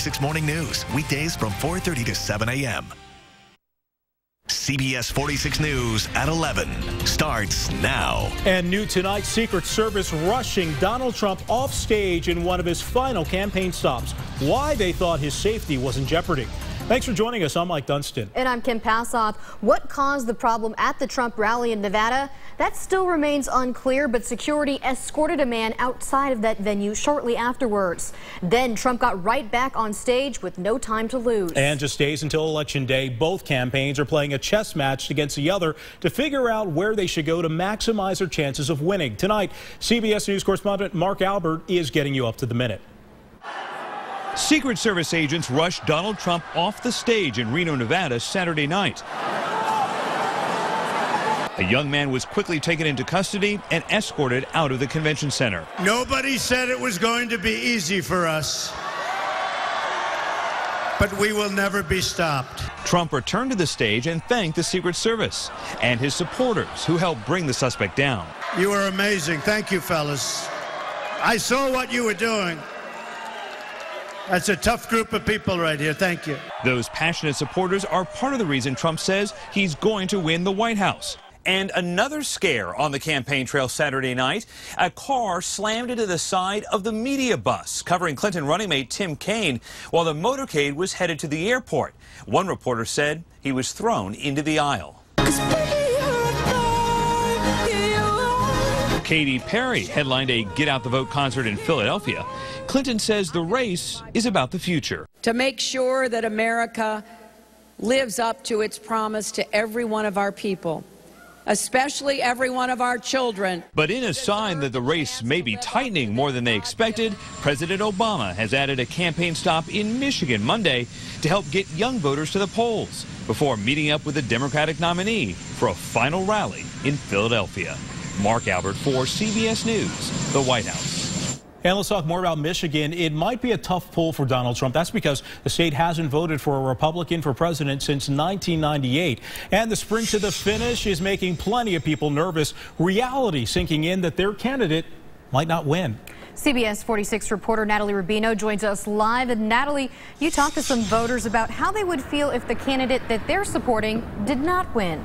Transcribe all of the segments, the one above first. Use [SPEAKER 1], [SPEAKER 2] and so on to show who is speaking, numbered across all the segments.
[SPEAKER 1] 6 Morning News, weekdays from 4:30 to 7 a.m. CBS 46 News at 11 starts now.
[SPEAKER 2] And new tonight, Secret Service rushing Donald Trump off stage in one of his final campaign stops. Why they thought his safety was in jeopardy. Thanks for joining us. I'm Mike Dunstan.
[SPEAKER 3] And I'm Kim Passoff. What caused the problem at the Trump rally in Nevada? That still remains unclear, but security escorted a man outside of that venue shortly afterwards. Then Trump got right back on stage with no time to lose.
[SPEAKER 2] And just days until Election Day, both campaigns are playing a chess match against the other to figure out where they should go to maximize their chances of winning. Tonight, CBS News correspondent Mark Albert is getting you up to the minute.
[SPEAKER 4] Secret Service agents rushed Donald Trump off the stage in Reno, Nevada, Saturday night. A young man was quickly taken into custody and escorted out of the convention center.
[SPEAKER 5] Nobody said it was going to be easy for us, but we will never be stopped.
[SPEAKER 4] Trump returned to the stage and thanked the Secret Service and his supporters who helped bring the suspect down.
[SPEAKER 5] You were amazing. Thank you, fellas. I saw what you were doing. That's a tough group of people right here. Thank you.
[SPEAKER 4] Those passionate supporters are part of the reason Trump says he's going to win the White House. And another scare on the campaign trail Saturday night. A car slammed into the side of the media bus covering Clinton running mate Tim Kaine while the motorcade was headed to the airport. One reporter said he was thrown into the aisle. Katy Perry headlined a Get Out the Vote concert in Philadelphia. Clinton says the race is about the future.
[SPEAKER 6] To make sure that America lives up to its promise to every one of our people, especially every one of our children.
[SPEAKER 4] But in a sign that the race may be tightening more than they expected, President Obama has added a campaign stop in Michigan Monday to help get young voters to the polls before meeting up with the Democratic nominee for a final rally in Philadelphia. Mark Albert for CBS News, the White House.
[SPEAKER 2] And let's talk more about Michigan. It might be a tough pull for Donald Trump. That's because the state hasn't voted for a Republican for president since 1998. And the sprint to the finish is making plenty of people nervous. Reality sinking in that their candidate might not win.
[SPEAKER 3] CBS 46 reporter Natalie Rubino joins us live. And Natalie, you talked to some voters about how they would feel if the candidate that they're supporting did not win.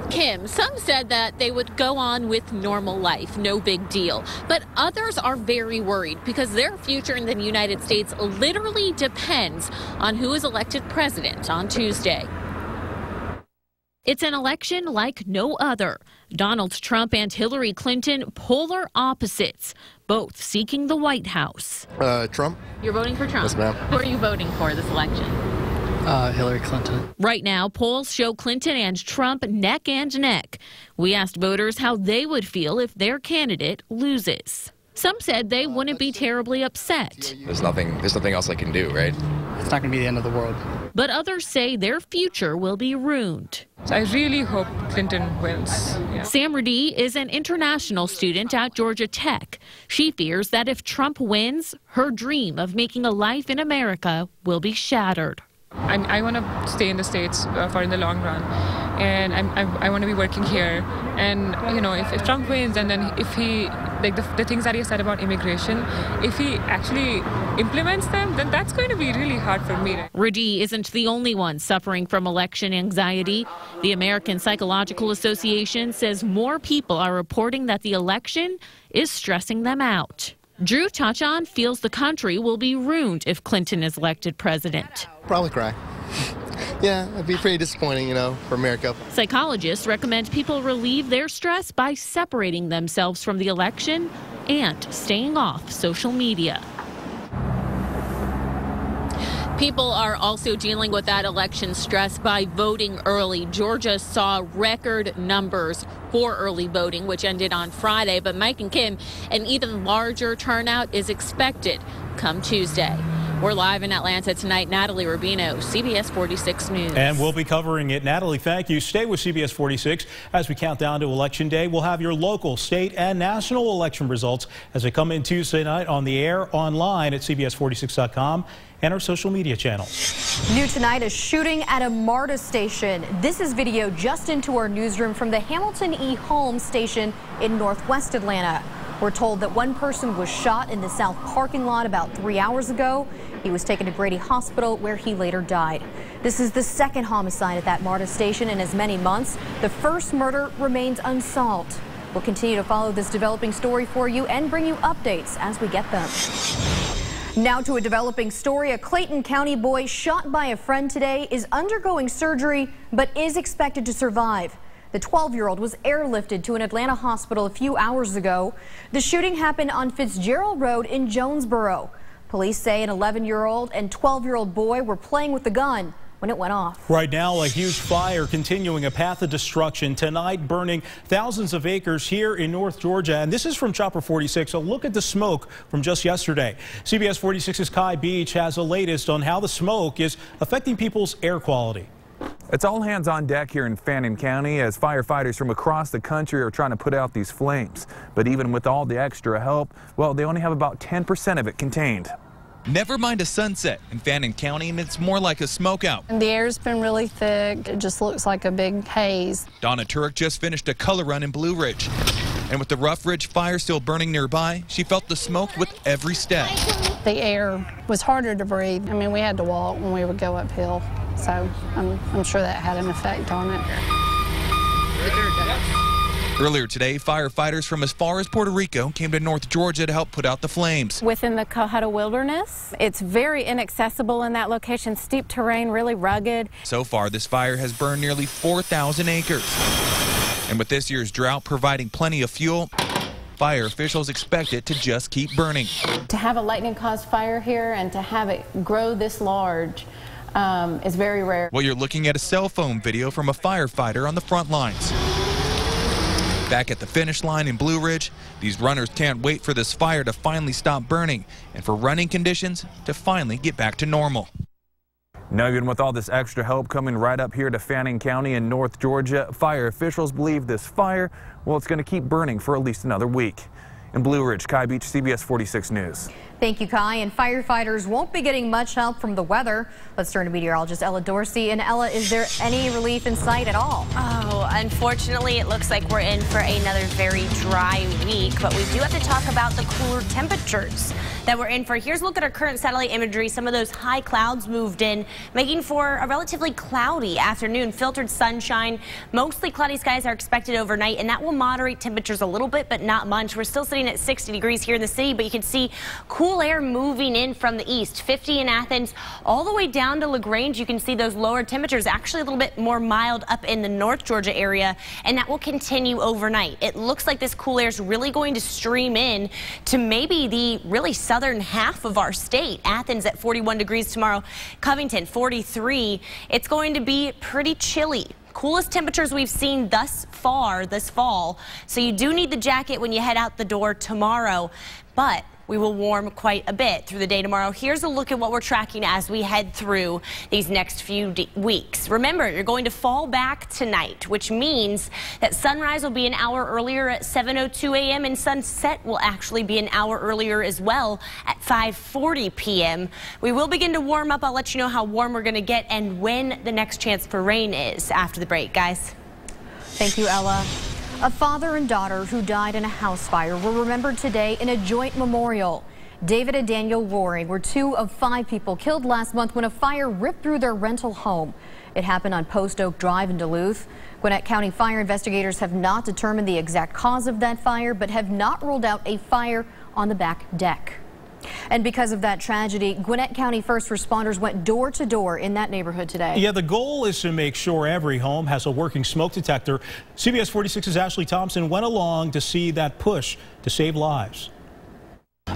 [SPEAKER 7] Kim, some said that they would go on with normal life, no big deal. But others are very worried because their future in the United States literally depends on who is elected president on Tuesday. It's an election like no other. Donald Trump and Hillary Clinton, polar opposites, both seeking the White House.
[SPEAKER 8] Trump.
[SPEAKER 7] You're voting for Trump?
[SPEAKER 8] Yes, ma'am.
[SPEAKER 7] Who are you voting for this election?
[SPEAKER 8] Hillary Clinton.
[SPEAKER 7] Right now, polls show Clinton and Trump neck and neck. We asked voters how they would feel if their candidate loses. Some said they wouldn't be terribly upset.
[SPEAKER 8] There's nothing else I can do, right? It's not going to be the end of the world.
[SPEAKER 7] But others say their future will be ruined.
[SPEAKER 9] So I really hope Clinton wins. Yeah.
[SPEAKER 7] Sam Radee is an international student at Georgia Tech. She fears that if Trump wins, her dream of making a life in America will be shattered.
[SPEAKER 9] I want to stay in the States for in the long run, and I want to be working here. And you know, if Trump wins, and then if he, like the things that he said about immigration, if he actually implements them, then that's going to be really hard for me.
[SPEAKER 7] Radee isn't the only one suffering from election anxiety. The American Psychological Association says more people are reporting that the election is stressing them out. Drew Tachon feels the country will be ruined if Clinton is elected president.
[SPEAKER 8] Probably cry. Yeah, it'd be pretty disappointing, you know, for America.
[SPEAKER 7] Psychologists recommend people relieve their stress by separating themselves from the election and staying off social media. People are also dealing with that election stress by voting early. Georgia saw record numbers for early voting, which ended on Friday. But Mike and Kim, an even larger turnout is expected come Tuesday. We're live in Atlanta tonight. Natalie Rubino, CBS 46 News.
[SPEAKER 2] And we'll be covering it. Natalie, thank you. Stay with CBS 46 as we count down to Election Day. We'll have your local, state, and national election results as they come in Tuesday night on the air, online at CBS46.com. and our social media channels.
[SPEAKER 3] New tonight, a shooting at a MARTA station. This is video just into our newsroom from the Hamilton E. Holmes station in Northwest Atlanta. We're told that one person was shot in the south parking lot about 3 hours ago. He was taken to Grady Hospital, where he later died. This is the second homicide at that MARTA station in as many months. The first murder remains unsolved. We'll continue to follow this developing story for you and bring you updates as we get them. Now to a developing story. A Clayton County boy shot by a friend today is undergoing surgery but is expected to survive. The 12-year-old was airlifted to an Atlanta hospital a few hours ago. The shooting happened on Fitzgerald Road in Jonesboro. Police say an 11-year-old and 12-year-old boy were playing with the gun when it went off.
[SPEAKER 2] Right now, a huge fire continuing a path of destruction tonight, burning thousands of acres here in North Georgia. And this is from Chopper 46. A look at the smoke from just yesterday. CBS 46's Kai Beach has the latest on how the smoke is affecting people's air quality.
[SPEAKER 10] It's all hands on deck here in Fannin County as firefighters from across the country are trying to put out these flames. But even with all the extra help, well, they only have about 10% of it contained.
[SPEAKER 11] Never mind a sunset in Fannin County, and it's more like a smoke out.
[SPEAKER 12] And the air's been really thick. It just looks like a big haze.
[SPEAKER 11] Donna Turek just finished a color run in Blue Ridge. And with the Rough Ridge fire still burning nearby, she felt the smoke with every step.
[SPEAKER 12] The air was harder to breathe. I mean, we had to walk when we would go uphill. So I'm sure that had an effect on it.
[SPEAKER 11] Earlier today, firefighters from as far as Puerto Rico came to North Georgia to help put out the flames.
[SPEAKER 13] Within the Cohutta Wilderness, it's very inaccessible in that location, steep terrain, really rugged.
[SPEAKER 11] So far, this fire has burned nearly 4,000 acres. And with this year's drought providing plenty of fuel, fire officials expect it to just keep burning.
[SPEAKER 13] To have a lightning-caused fire here and to have it grow this large is very rare.
[SPEAKER 11] Well, you're looking at a cell phone video from a firefighter on the front lines. Back at the finish line in Blue Ridge, these runners can't wait for this fire to finally stop burning and for running conditions to finally get back to normal.
[SPEAKER 10] Now, even with all this extra help coming right up here to Fannin County in North Georgia, fire officials believe this fire, well, it's going to keep burning for at least another week. In Blue Ridge, Kai Beach, CBS 46 News.
[SPEAKER 3] Thank you, Kai. And firefighters won't be getting much help from the weather. Let's turn to meteorologist Ella Dorsey. And Ella, is there any relief in sight at all?
[SPEAKER 14] Oh, unfortunately, it looks like we're in for another very dry week. But we do have to talk about the cooler temperatures that we're in for. Here's a look at our current satellite imagery. Some of those high clouds moved in, making for a relatively cloudy afternoon. Filtered sunshine. Mostly cloudy skies are expected overnight, and that will moderate temperatures a little bit, but not much. We're still sitting at 60 degrees here in the city, but you can see cool air moving in from the east. 50 in Athens, all the way down to LaGrange. You can see those lower temperatures actually a little bit more mild up in the North Georgia area, and that will continue overnight. It looks like this cool air is really going to stream in to maybe the really southern half of our state. Athens at 41 degrees tomorrow, Covington 43. It's going to be pretty chilly. Coolest temperatures we've seen thus far this fall. So you do need the jacket when you head out the door tomorrow, but we will warm quite a bit through the day tomorrow. Here's a look at what we're tracking as we head through these next few weeks. Remember, you're going to fall back tonight, which means that sunrise will be an hour earlier at 7:02 a.m. and sunset will actually be an hour earlier as well at 5:40 p.m. We will begin to warm up. I'll let you know how warm we're going to get and when the next chance for rain is after the break, guys.
[SPEAKER 3] Thank you, Ella. A father and daughter who died in a house fire were remembered today in a joint memorial. David and Daniel Waring were 2 of 5 people killed last month when a fire ripped through their rental home. It happened on Post Oak Drive in Duluth. Gwinnett County fire investigators have not determined the exact cause of that fire, but have not ruled out a fire on the back deck. And because of that tragedy, Gwinnett County first responders went door to door in that neighborhood today.
[SPEAKER 2] Yeah, the goal is to make sure every home has a working smoke detector. CBS 46's Ashley Thompson went along to see that push to save lives.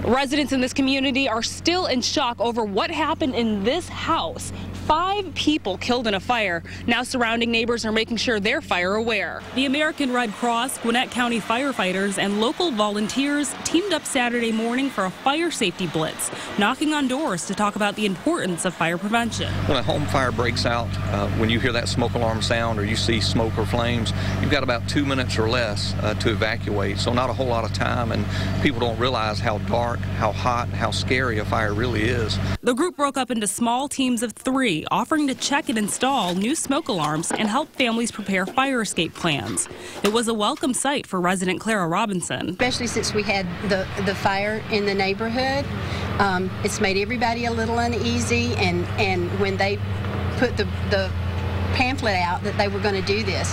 [SPEAKER 15] Residents in this community are still in shock over what happened in this house. 5 people killed in a fire. Now surrounding neighbors are making sure they're fire aware. The American Red Cross, Gwinnett County firefighters, and local volunteers teamed up Saturday morning for a fire safety blitz, knocking on doors to talk about the importance of fire prevention.
[SPEAKER 16] When a home fire breaks out, when you hear that smoke alarm sound or you see smoke or flames, you've got about 2 minutes or less to evacuate. So not a whole lot of time, and people don't realize how dark dark, how hot, and how scary a fire really is.
[SPEAKER 15] The group broke up into small teams of 3, offering to check and install new smoke alarms and help families prepare fire escape plans. It was a welcome sight for resident Clara Robinson.
[SPEAKER 17] Especially since we had the fire in the neighborhood. It's made everybody a little uneasy, and when they put the pamphlet out that they were going to do this,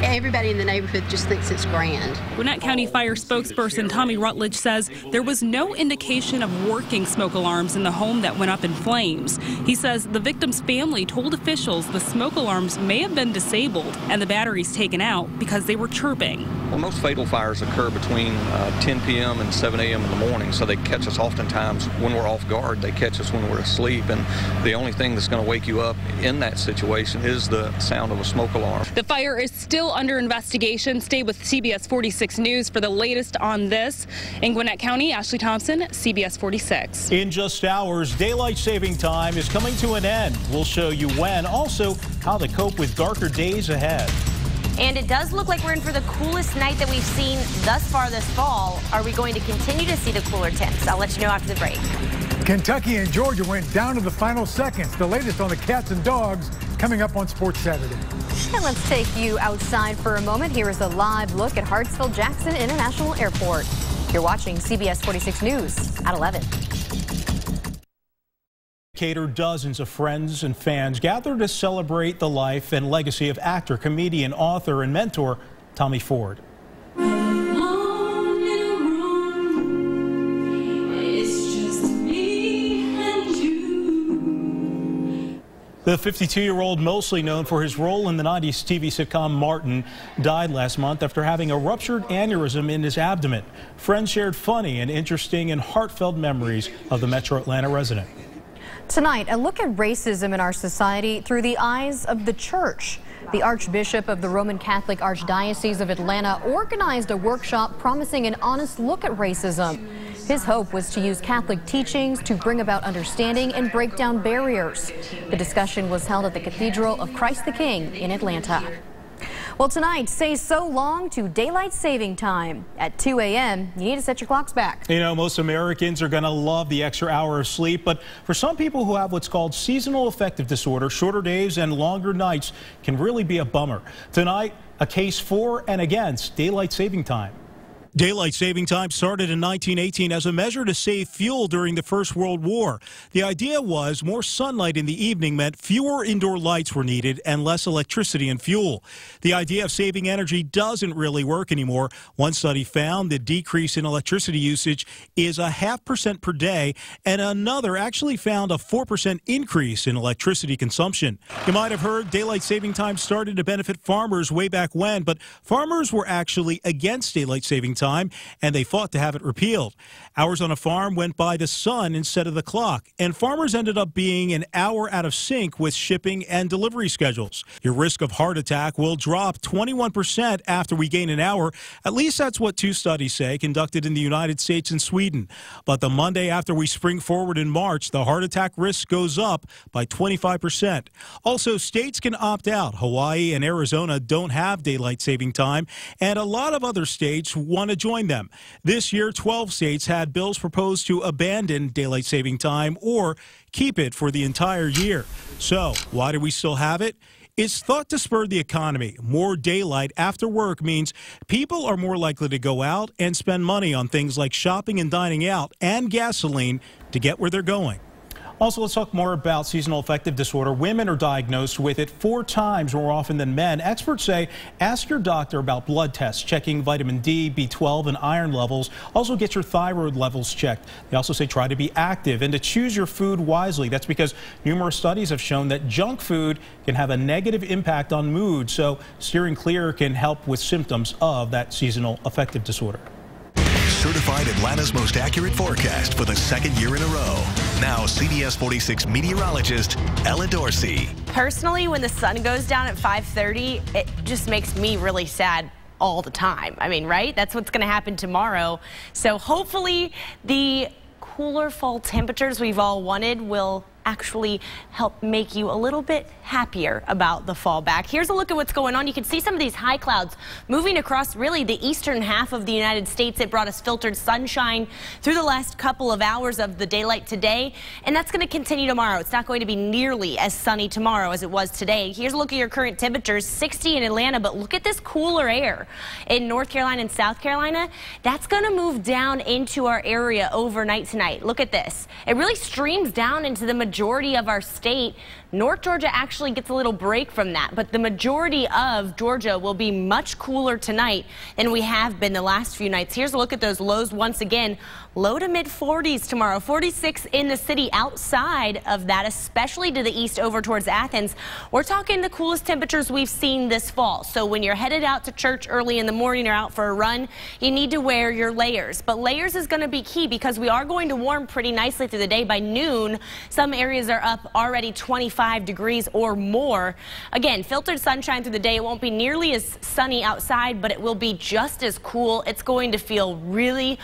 [SPEAKER 17] everybody in the neighborhood just thinks it's grand.
[SPEAKER 15] Gwinnett County Fire spokesperson Tommy Rutledge says there was no indication of working smoke alarms in the home that went up in flames. He says the victim's family told officials the smoke alarms may have been disabled and the batteries taken out because they were chirping.
[SPEAKER 16] Well, most fatal fires occur between 10 p.m. and 7 a.m. in the morning, so they catch us oftentimes when we're off guard. They catch us when we're asleep, and the only thing that's going to wake you up in that situation is the sound of a smoke alarm.
[SPEAKER 15] The fire is still under investigation. Stay with CBS 46 News for the latest on this. In Gwinnett County, Ashley Thompson, CBS 46.
[SPEAKER 2] In just hours, daylight saving time is coming to an end. We'll show you when, also how to cope with darker days ahead.
[SPEAKER 14] And it does look like we're in for the coolest night that we've seen thus far this fall. Are we going to continue to see the cooler temps? I'll let you know after the break.
[SPEAKER 18] Kentucky and Georgia went down to the final seconds. The latest on the Cats and Dogs coming up on Sports Saturday.
[SPEAKER 3] And let's take you outside for a moment. Here is a live look at Hartsfield-Jackson International Airport. You're watching CBS 46 News at 11.
[SPEAKER 2] Dozens of friends and fans gather to celebrate the life and legacy of actor, comedian, author, and mentor Tommy Ford. The 52-year-old, mostly known for his role in the 90s TV sitcom Martin, died last month after having a ruptured aneurysm in his abdomen. Friends shared funny and interesting and heartfelt memories of the Metro Atlanta resident.
[SPEAKER 3] Tonight, a look at racism in our society through the eyes of the church. The Archbishop of the Roman Catholic Archdiocese of Atlanta organized a workshop promising an honest look at racism. His hope was to use Catholic teachings to bring about understanding and break down barriers. The discussion was held at the Cathedral of Christ the King in Atlanta. Well, tonight, say so long to daylight saving time. At 2 a.m., you need to set your clocks back.
[SPEAKER 2] You know, most Americans are going to love the extra hour of sleep, but for some people who have what's called seasonal affective disorder, shorter days and longer nights can really be a bummer. Tonight, a case for and against daylight saving time. Daylight saving time started in 1918 as a measure to save fuel during the First World War. The idea was more sunlight in the evening meant fewer indoor lights were needed and less electricity and fuel. The idea of saving energy doesn't really work anymore. One study found the decrease in electricity usage is 0.5% per day, and another actually found a 4% increase in electricity consumption. You might have heard daylight saving time started to benefit farmers way back when, but farmers were actually against daylight saving time, and they fought to have it repealed. Hours on a farm went by the sun instead of the clock, and farmers ended up being an hour out of sync with shipping and delivery schedules. Your risk of heart attack will drop 21% after we gain an hour. At least that's what 2 studies say, conducted in the United States and Sweden. But the Monday after we spring forward in March, the heart attack risk goes up by 25%. Also, states can opt out. Hawaii and Arizona don't have daylight saving time, and a lot of other states want to join them. This year, 12 states had bills proposed to abandon daylight saving time or keep it for the entire year. So, why do we still have it? It's thought to spur the economy. More daylight after work means people are more likely to go out and spend money on things like shopping and dining out and gasoline to get where they're going. Also, let's talk more about seasonal affective disorder. Women are diagnosed with it 4 times more often than men. Experts say ask your doctor about blood tests, checking vitamin D, B12, and iron levels. Also, get your thyroid levels checked. They also say try to be active and to choose your food wisely. That's because numerous studies have shown that junk food can have a negative impact on mood. So steering clear can help with symptoms of that seasonal affective disorder.
[SPEAKER 1] Certified Atlanta's most accurate forecast for the 2nd year in a row. Now, CBS 46 meteorologist Ella Dorsey.
[SPEAKER 14] Personally, when the sun goes down at 5:30, it just makes me really sad all the time. I mean, right? That's what's going to happen tomorrow. So hopefully the cooler fall temperatures we've all wanted will actually help make you a little bit happier about the fall back. Here's a look at what's going on. You can see some of these high clouds moving across really the eastern half of the United States. It brought us filtered sunshine through the last couple of hours of the daylight today, and that's going to continue tomorrow. It's not going to be nearly as sunny tomorrow as it was today. Here's a look at your current temperatures. 60 in Atlanta, but look at this cooler air in North Carolina and South Carolina. That's going to move down into our area overnight tonight. Look at this. It really streams down into the majority of our state. North Georgia actually gets a little break from that, but the majority of Georgia will be much cooler tonight than we have been the last few nights. Here's a look at those lows once again. Low to mid 40s tomorrow. 46 in the city. Outside of that, especially to the east over towards Athens, we're talking the coolest temperatures we've seen this fall. So when you're headed out to church early in the morning or out for a run, you need to wear your layers. But layers is going to be key because we are going to warm pretty nicely through the day. By noon, some areas are up already 25 degrees or more. Again, filtered sunshine through the day. It won't be nearly as sunny outside, but it will be just as cool. It's going to feel really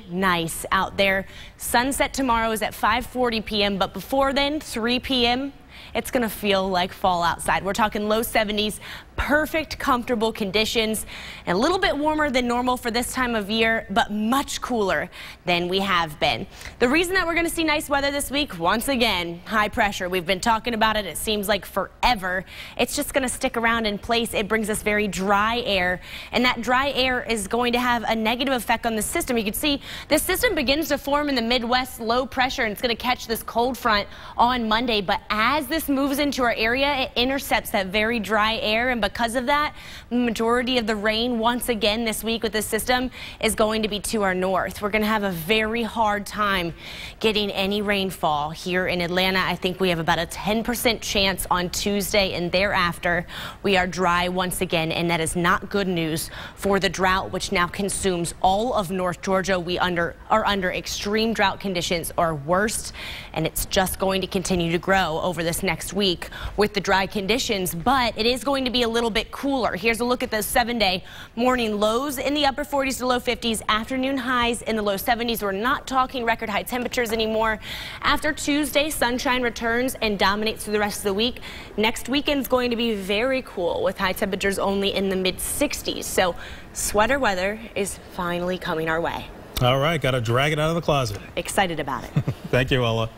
[SPEAKER 14] nice out there. Sunset tomorrow is at 5:40 p.m., but before then, 3 p.m., it's going to feel like fall outside. We're talking low 70s, perfect, comfortable conditions, and a little bit warmer than normal for this time of year, but much cooler than we have been. The reason that we're going to see nice weather this week, once again, high pressure. We've been talking about it. It seems like forever. It's just going to stick around in place. It brings us very dry air, and that dry air is going to have a negative effect on the system. You can see this system begins to form in the Midwest, low pressure, and it's going to catch this cold front on Monday, but as this moves into our area, it intercepts that very dry air, and because of that, the majority of the rain once again this week with this system is going to be to our north. We're going to have a very hard time getting any rainfall here in Atlanta. I think we have about a 10% chance on Tuesday, and thereafter we are dry once again, and that is not good news for the drought, which now consumes all of North Georgia. We are under extreme drought conditions or worse, and it's just going to continue to grow over this next week with the dry conditions, but it is going to be a little bit cooler. Here's a look at those 7-day morning lows in the upper 40s to low 50s, afternoon highs in the low 70s. We're not talking record high temperatures anymore. After Tuesday, sunshine returns and dominates through the rest of the week. Next weekend is going to be very cool with high temperatures only in the mid 60s. So sweater weather is finally coming our way.
[SPEAKER 2] All right, got to drag it out of the closet.
[SPEAKER 14] Excited about it.
[SPEAKER 2] Thank you, Ella.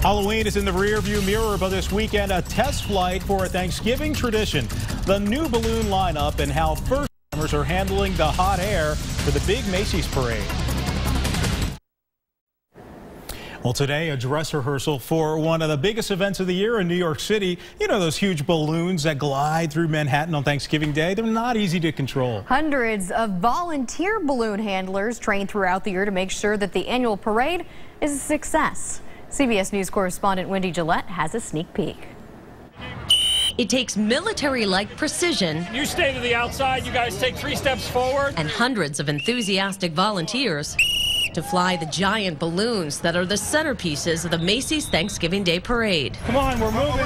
[SPEAKER 2] Halloween is in the rearview mirror, but this weekend a test flight for a Thanksgiving tradition. The new balloon lineup and how first-timers are handling the hot air for the big Macy's parade. Well, today, a dress rehearsal for one of the biggest events of the year in New York City. You know, those huge balloons that glide through Manhattan on Thanksgiving Day? They're not easy to control.
[SPEAKER 3] Hundreds of volunteer balloon handlers train throughout the year to make sure that the annual parade is a success. CBS News correspondent Wendy Gillette has a sneak peek.
[SPEAKER 19] It takes military-like precision.
[SPEAKER 20] You stay to the outside, you guys take 3 steps forward.
[SPEAKER 19] And hundreds of enthusiastic volunteers to fly the giant balloons that are the centerpieces of the Macy's Thanksgiving Day Parade.
[SPEAKER 20] Come on, we're moving.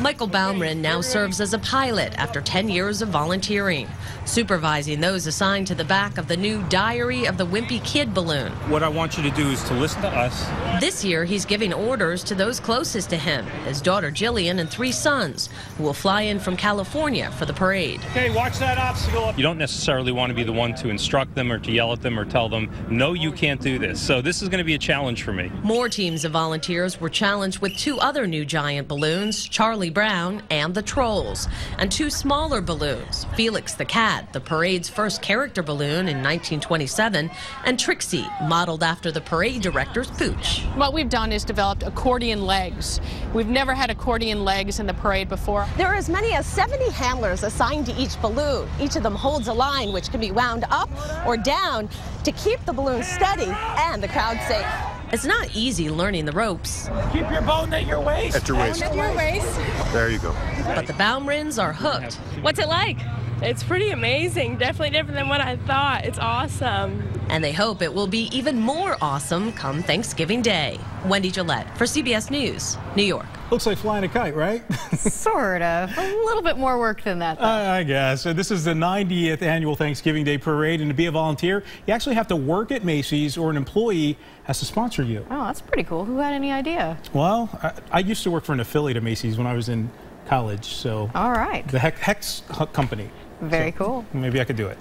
[SPEAKER 19] Michael Baumrin now serves as a pilot after 10 years of volunteering, supervising those assigned to the back of the new Diary of the Wimpy Kid balloon.
[SPEAKER 20] What I want you to do is to listen to us.
[SPEAKER 19] This year, he's giving orders to those closest to him, his daughter Jillian and 3 sons, who will fly in from California for the parade.
[SPEAKER 20] Okay, watch that obstacle. You don't necessarily want to be the one to instruct them or to yell at them or tell them, no, you can't do this. So this is going to be a challenge for me.
[SPEAKER 19] More teams of volunteers were challenged with 2 other new giant balloons, Charlie Brown and the Trolls, and 2 smaller balloons, Felix the Cat, the parade's first character balloon in 1927, and Trixie, modeled after the parade director's Pooch.
[SPEAKER 21] What we've done is developed accordion legs. We've never had accordion legs in the parade before.
[SPEAKER 22] There are as many as 70 handlers assigned to each balloon. Each of them holds a line which can be wound up or down to keep the balloon steady and the crowd safe.
[SPEAKER 19] It's not easy learning the ropes.
[SPEAKER 20] Keep your bone at your waist.
[SPEAKER 23] At your waist.
[SPEAKER 22] At your waist.
[SPEAKER 23] There you go.
[SPEAKER 19] But the Baumrins are hooked.
[SPEAKER 24] What's it like? It's pretty amazing. Definitely different than what I thought. It's awesome.
[SPEAKER 19] And they hope it will be even more awesome come Thanksgiving Day. Wendy Gillette for CBS News, New York.
[SPEAKER 2] Looks like flying a kite, right?
[SPEAKER 3] Sort of. A little bit more work than that, though.
[SPEAKER 2] I guess. This is the 90th annual Thanksgiving Day Parade, and to be a volunteer, you actually have to work at Macy's or an employee has to sponsor you.
[SPEAKER 3] Oh, that's pretty cool. Who had any idea?
[SPEAKER 2] Well, I used to work for an affiliate of Macy's when I was in college, so.
[SPEAKER 3] All right.
[SPEAKER 2] The Hex Company.
[SPEAKER 3] Very cool.
[SPEAKER 2] Maybe I could do it.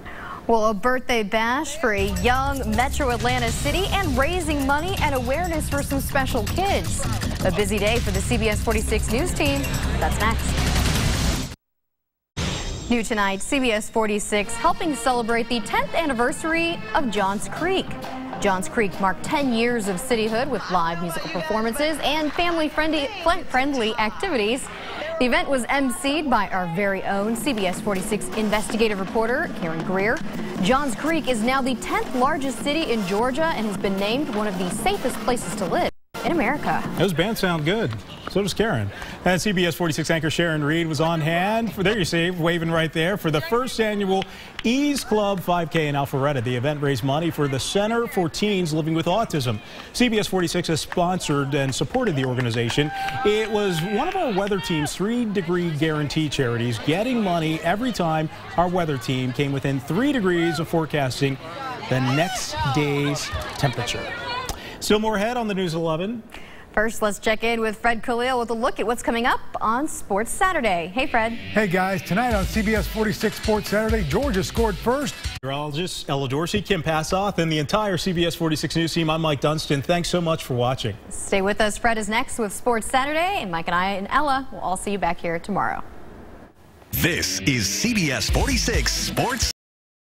[SPEAKER 3] Well, a birthday bash for a young Metro Atlanta city and raising money and awareness for some special kids. A busy day for the CBS 46 News team. That's next. New tonight, CBS 46 helping celebrate the 10th anniversary of Johns Creek. Johns Creek marked 10 years of cityhood with live musical performances and family-friendly activities. The event was emceed by our very own CBS 46 investigative reporter, Karen Greer. Johns Creek is now the 10th largest city in Georgia and has been named one of the safest places to live in America.
[SPEAKER 2] Those bands sound good. So does Karen. And CBS 46 anchor Sharon Reed was on hand. There you see, waving right there, for the first annual Ease Club 5K in Alpharetta. The event raised money for the Center for Teens Living with Autism. CBS 46 has sponsored and supported the organization. It was one of our weather team's 3-degree guarantee charities, getting money every time our weather team came within 3 degrees of forecasting the next day's temperature. Still more ahead on the News 11.
[SPEAKER 3] First, let's check in with Fred Khalil with a look at what's coming up on Sports Saturday. Hey, Fred.
[SPEAKER 18] Hey, guys. Tonight on CBS 46 Sports Saturday, Georgia scored first.
[SPEAKER 2] Meteorologist Ella Dorsey, Kim Passoff, and the entire CBS 46 News team. I'm Mike Dunstan. Thanks so much for watching.
[SPEAKER 3] Stay with us. Fred is next with Sports Saturday, and Mike and I and Ella will all see you back here tomorrow.
[SPEAKER 1] This is CBS 46 Sports